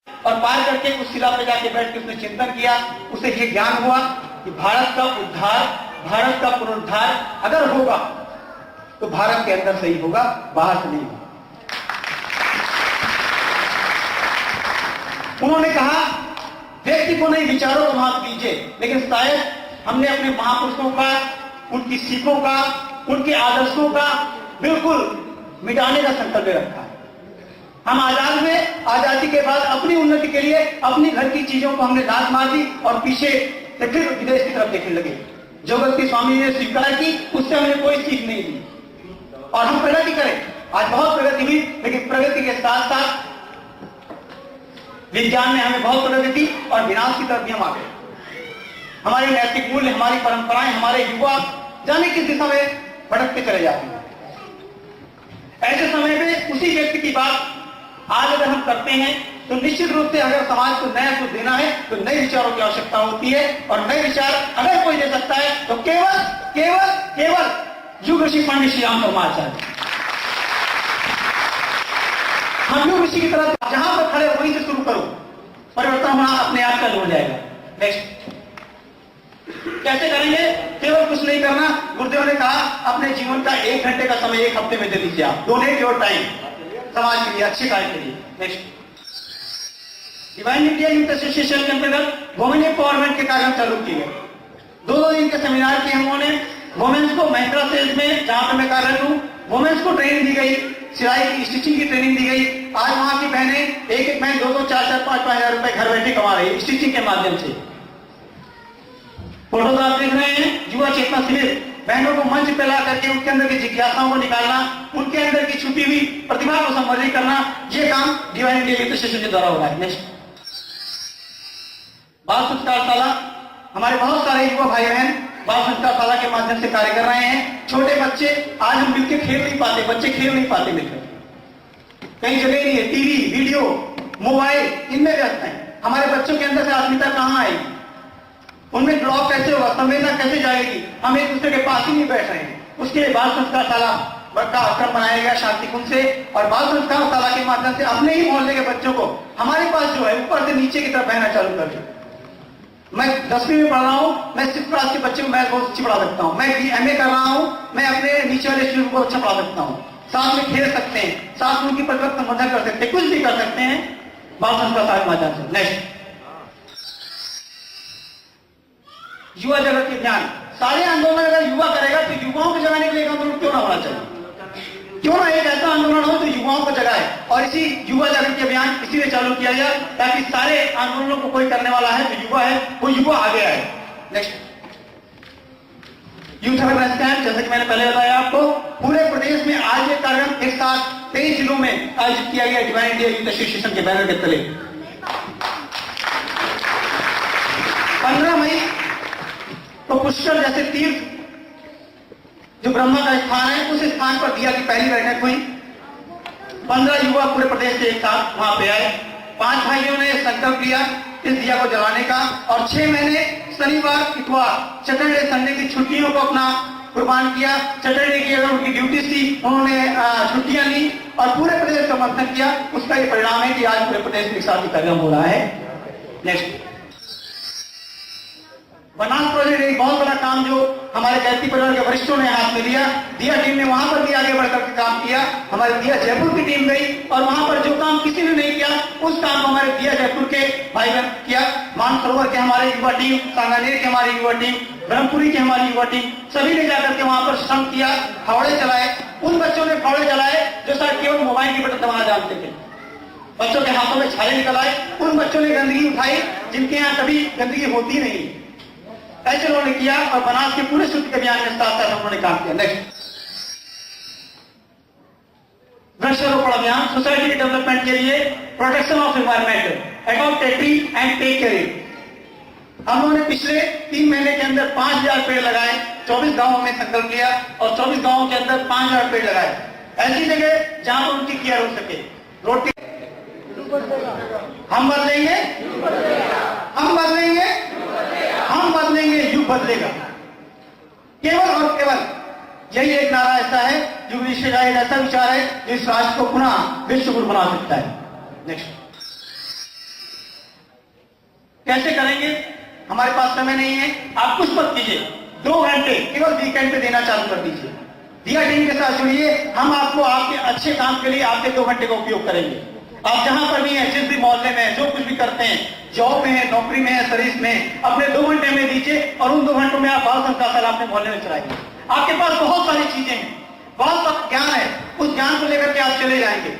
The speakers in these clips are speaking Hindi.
और पार करके उस शिला पे जाके बैठ के उसने चिंतन किया। उसे ये ज्ञान हुआ कि भारत का उद्धार, भारत का पुनरुद्धार अगर होगा तो भारत के अंदर से ही होगा, बाहर से नहीं होगा। उन्होंने कहा व्यक्ति को नहीं, विचारों को माफ कीजिए, लेकिन शायद हमने अपने महापुरुषों का, उनकी सीखों का, उनके आदर्शों का बिल्कुल मिटाने का संकल्प रखा है। हम आजाद हुए, आजादी के बाद अपनी उन्नति के लिए अपनी घर की चीजों को हमने दांत मार दी और पीछे से फिर विदेश की तरफ देखने लगे। जो गलती स्वामी ने स्वीकार की उससे हमने कोई सीख नहीं ली और हम प्रगति करें। आज बहुत प्रगति हुई, लेकिन प्रगति के साथ साथ विज्ञान में हमें बहुत प्रगति दी और विनाश की तरफ भी हम आ गए। हमारे नैतिक मूल्य, हमारी परंपराएं, हमारे युवा जाने किस दिशा में भटकते चले जाते हैं। ऐसे समय में उसी व्यक्ति की बात आज अगर हम करते हैं तो निश्चित रूप से अगर समाज को नया कुछ देना है तो नए विचारों की आवश्यकता होती है। और नए विचार अगर कोई दे सकता है तो केवल केवल केवल युग ऋषि पंडित श्री राम परमाचार्य। हम युग ऋषि की तरफ जहां पर खड़े वहीं से शुरू करो, परिवर्तन होना अपने आप चालू हो जाएगा। नेक्स्ट कैसे करेंगे? केवल कुछ नहीं करना। गुरुदेव ने कहा अपने जीवन का 1 घंटे का समय 1 हफ्ते में दे दीजिए आप। डोनेट योर टाइम समाज के लिए, अच्छे कार्य के लिए। Next divine India youth association के अंतर्गत वुमेन एम्पावरमेंट के कार्यक्रम चालू किए गए। 2 दिन के सेमिनार किए हमने। वुमेन्स को महिंद्रा सेल्स में जहां पर मैं कार्यरत हूं, वुमेन्स को ट्रेनिंग दी गई, सिलाई की, स्टिचिंग की ट्रेनिंग दी गई। आज वहां की बहनें एक बहन 2-2, 4-4, 5-5 हजार रुपए घर बैठे कमा रही है स्टिचिंग के माध्यम से। फोटोग्राफ देख रहे हैं, युवा चेतना शिविर, बहनों को मंच पे ला करके उनके अंदर की जिज्ञासाओं को निकालना, उनके अंदर की छुपी हुई प्रतिभा को संवर्धित करना, ये काम डिवाइन इंडिया यूथ एसोसिएशन के द्वारा हो रहा है। नेक्स्ट बाल संस्कार शाला, हमारे बहुत सारे युवा भाई बहन बाल संस्कार शाला के माध्यम से कार्य कर रहे हैं। छोटे बच्चे, आज हम मिलकर खेल नहीं पाते, बच्चे खेल नहीं पाते मिलकर, कहीं जगह नहीं है, टीवी, वीडियो, मोबाइल, इनमें व्यस्त हैं। हमारे बच्चों के अंदर से आत्मीयता कहां आएगी? उनमें ब्लॉक कैसे होगा, संवेदना कैसे जाएगी? हम एक दूसरे के पास ही नहीं बैठ रहे हैं। उसके लिए बाल संस्कार शाला का आश्रम बनाया गया शांति कुंज से, और बाल संस्कार शाला के माध्यम से अपने ही मोहल्ले के बच्चों को हमारे पास जो है ऊपर से नीचे की तरफ बहना चालू कर दिया। मैं 10वीं में पढ़ रहा हूँ, मैं 6th क्लास के बच्चे को मैं बहुत अच्छी पढ़ा सकता हूँ। मैं MA कर रहा हूँ, मैं अपने नीचे वाले स्टूडेंट को अच्छा पढ़ा सकता हूँ। साथ में खेल सकते हैं, साथ में उनकी परिवर्तन संबोधन कर सकते हैं, कुछ भी कर सकते हैं बाल संस्कार शाला के माध्यम से। नेक्स्ट युवा जगत के ज्ञान, सारे आंदोलन अगर युवा करेगा तो युवाओं को जगाने के लिए आंदोलन क्यों ना होना चाहिए? क्यों ना एक ऐसा आंदोलन हो जो युवाओं को जगाए? और इसी युवा जागृति अभियान इसीलिए चालू किया गया ताकि सारे आंदोलनों को कोई करने वाला है जो युवा है वो युवा आगे आए। नेक्स्ट यूथ अवेयरनेस कैंप, जैसे कि मैंने पहले बताया आपको, पूरे प्रदेश में आज ये कार्यक्रम एक साथ 23 जिलों में आयोजित किया गया डिवाइन इंडिया यूथ एसोसिएशन के बैनर के तले। 15 मई तो पुष्कर जैसे तीर्थ जो ब्रह्मा का स्थान है, उस स्थान पर दिया की पहली बैठक हुई। 15 युवा पूरे प्रदेश से एक साथ वहां पे आए। 5 भाइयों ने संकल्प लिया इस दिया को जलाने का, और 6 महीने शनिवार, इतवार, सैटरडे, संडे की छुट्टियों को अपना कुर्बान किया। सैटरडे की अगर उनकी ड्यूटी थी, उन्होंने छुट्टियां ली और पूरे प्रदेश का समर्थन किया। उसका ये परिणाम है कि आज पूरे प्रदेश में एक साथ कार्यक्रम हो रहा है। नेक्स्ट बनास प्रोजेक्ट, एक बहुत बड़ा काम जो हमारे गायत्री परिवार के वरिष्ठों ने हाथ में लिया। दिया टीम ने वहां पर भी आगे बढ़कर के काम किया। हमारे दिया जयपुर की टीम गई और वहां पर जो काम किसी ने नहीं किया उस काम को हमारे दिया जयपुर के भाई बहन किया। मानसरोवर के हमारे युवा टीम, सांगानेर के हमारी युवा टीम, ब्रह्मपुरी की हमारी युवा टीम, सभी ने जाकर के वहां पर श्रम किया, फावड़े चलाए। उन बच्चों ने फावड़े चलाए जो शायद केवल मोबाइल की बटन दबाना जानते थे। बच्चों के हाथों में छाले निकल आए। उन बच्चों ने गंदगी उठाई जिनके यहाँ कभी गंदगी होती नहीं, ऐसे उन्होंने किया और बनास के पूरे शुद्ध अभियान में साथ साथ उन्होंने काम किया। नेक्स्ट वृक्षारोपण अभियान, सोसाइटी के डेवलपमेंट के लिए, protection of environment, accountability and take care. हम लोगों ने पिछले 3 महीने के अंदर 5000 पेड़ लगाए। 24 गांवों में संकल्प लिया और 24 गांवों के अंदर 5000 पेड़ लगाए, ऐसी जगह जहां पर उनकी केयर हो सके। रोटी हम बदलेंगे, हम बदलेंगे, हम बदलेंगे, युग बदलेगा। केवल और केवल यही एक नारा ऐसा है जो विश्व का एक ऐसा विचार है जो इस राष्ट्र को पुनः विश्व गुरु बना सकता है। नेक्स्ट कैसे करेंगे? हमारे पास समय नहीं है, आप कुछ मत कीजिए, 2 घंटे केवल वीकेंड पे देना चालू कर दीजिए। दिया टीम के साथ जुड़िए, हम आपको आपके अच्छे काम के लिए आपके 2 घंटे का उपयोग करेंगे। आप जहां पर भी हैं, जिस भी मोहल्ले में जो कुछ भी करते हैं, जॉब में है, नौकरी में है, सर्विस में, अपने 2 घंटे में दीजिए और उन 2 घंटों में आप बाल संस्कार शाला अपने मोहल्ले में चलाइए। आपके पास बहुत सारी चीजें हैं, बहुत सारा ज्ञान है, उस ज्ञान को लेकर के आप चले जाएंगे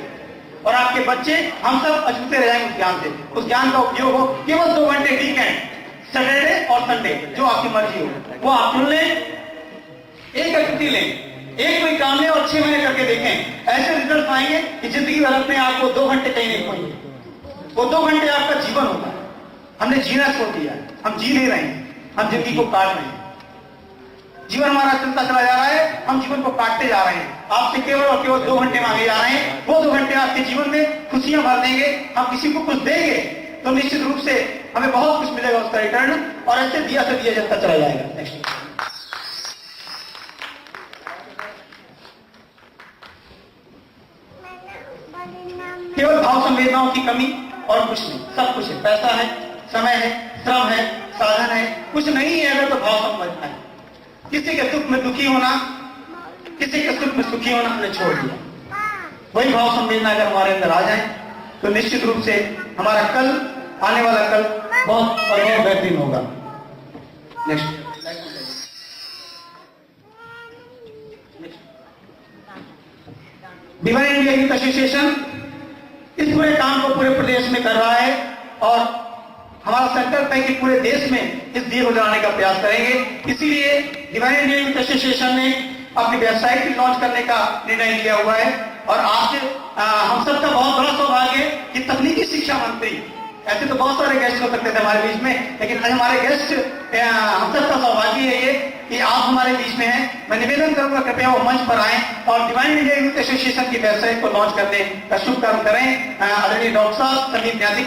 और आपके बच्चे, हम सब अछूते रह जाएंगे उस ज्ञान से। उस ज्ञान का उपयोग हो, केवल 2 घंटे वीकेंड, सैटरडे और संडे, जो आपकी मर्जी हो वो आप चुन लें, एक एक्टिविटी लें, एक कोई काम है और 6 महीने करके देखें, ऐसे रिजल्ट आएंगे कि जिंदगी भर अपने आपको 2 घंटे कहीं नहीं खोएंगे। वो 2 घंटे आपका जीवन होगा। हमने जीना छोड़ दिया, हम जी नहीं रहे हैं, हम जिंदगी को काट रहे हैं। जीवन हमारा चलता चला जा रहा है, हम जीवन को काटते जा रहे हैं। आपसे केवल और केवल 2 घंटे मांगे जा रहे हैं, वो 2 घंटे आपके जीवन में खुशियां भर देंगे। हम किसी को कुछ देंगे तो निश्चित रूप से हमें बहुत कुछ मिलेगा उसका रिटर्न, और ऐसे दिया से दिया जाता चला जाएगा। नेक्स्ट, केवल भाव संवेदनाओं की कमी और कुछ नहीं, सब कुछ है। पैसा है, समय है, श्रम है, साधन है, कुछ नहीं है अगर तो भाव संवेदना है। किसी के सुख में दुखी होना, किसी के सुख में सुखी होना हमने छोड़ दिया। वही भाव संवेदना अगर हमारे अंदर आ जाए तो निश्चित रूप से हमारा कल, आने वाला कल बहुत बेहतरीन होगा। Next, divine India youth association इस पूरे काम को पूरे प्रदेश में कर रहा है और हमारा संकल्प है कि पूरे देश में इस दिए को जलाने का प्रयास करेंगे। इसीलिए डिवाइन इंडिया यूथ एसोसिएशन ने अपनी वेबसाइट भी लॉन्च करने का निर्णय लिया हुआ है। और आज हम सबका बहुत बड़ा सौभाग्य है कि तकनीकी शिक्षा मंत्री, ऐसे तो बहुत सारे गेस्ट हो सकते थे हमारे बीच में, लेकिन आज हमारे गेस्ट, हम सबका सौभाग्य है ये कि आप हमारे बीच में हैं। मैं निवेदन करूंगा कृपया वो मंच पर आएं और डिवाइन इंडिया यूथ एसोसिएशन की वेबसाइट को लॉन्च करने का शुभ कर्म करें। आदरणीय डॉक्टर साहब संदीप न्यासी